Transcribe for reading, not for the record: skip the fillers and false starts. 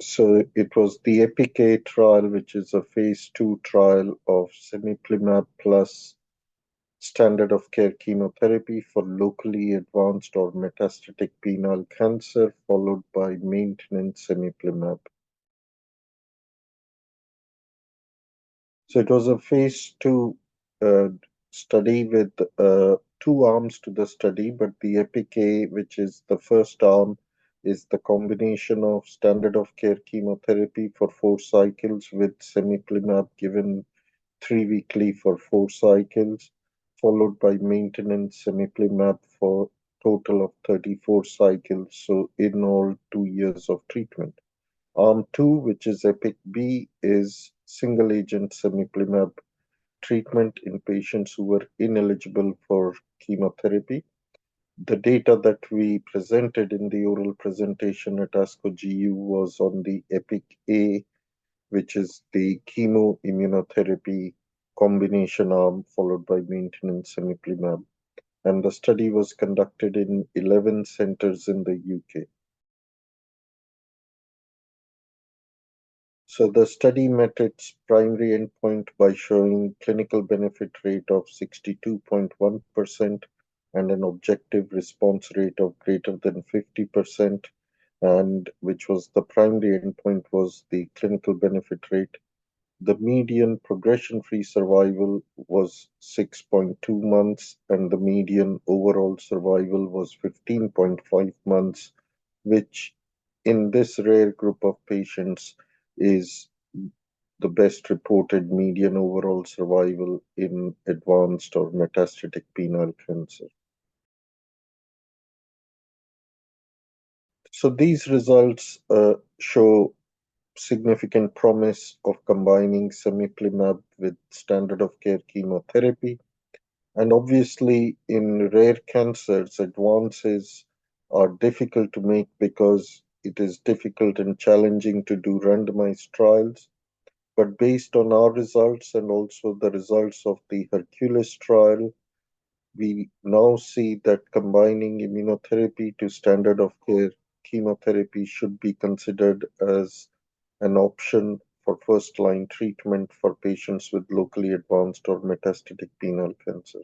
So it was the EPIC-A trial, which is a phase 2 trial of cemiplimab plus standard of care chemotherapy for locally advanced or metastatic penile cancer, followed by maintenance cemiplimab. So it was a phase 2 uh, study with two arms to the study, but the EPIC-A, which is the first arm, is the combination of standard of care chemotherapy for 4 cycles with cemiplimab given 3 weekly for 4 cycles, followed by maintenance cemiplimab for total of 34 cycles, so in all 2 years of treatment. Arm 2, which is EPIC B, is single agent cemiplimab treatment in patients who were ineligible for chemotherapy. The data that we presented in the oral presentation at ASCO GU was on the EPIC A, which is the chemoimmunotherapy combination arm followed by maintenance cemiplimab. And the study was conducted in 11 centers in the UK. So the study met its primary endpoint by showing clinical benefit rate of 62.1% and an objective response rate of greater than 50%, and which was the primary endpoint was the clinical benefit rate. The median progression-free survival was 6.2 months, and the median overall survival was 15.5 months, which in this rare group of patients is the best reported median overall survival in advanced or metastatic penile cancer. So these results show significant promise of combining cemiplimab with standard of care chemotherapy. And obviously, in rare cancers, advances are difficult to make because it is difficult and challenging to do randomized trials. But based on our results and also the results of the Hercules trial, we now see that combining immunotherapy to standard of care chemotherapy should be considered as an option for first line treatment for patients with locally advanced or metastatic penile cancer.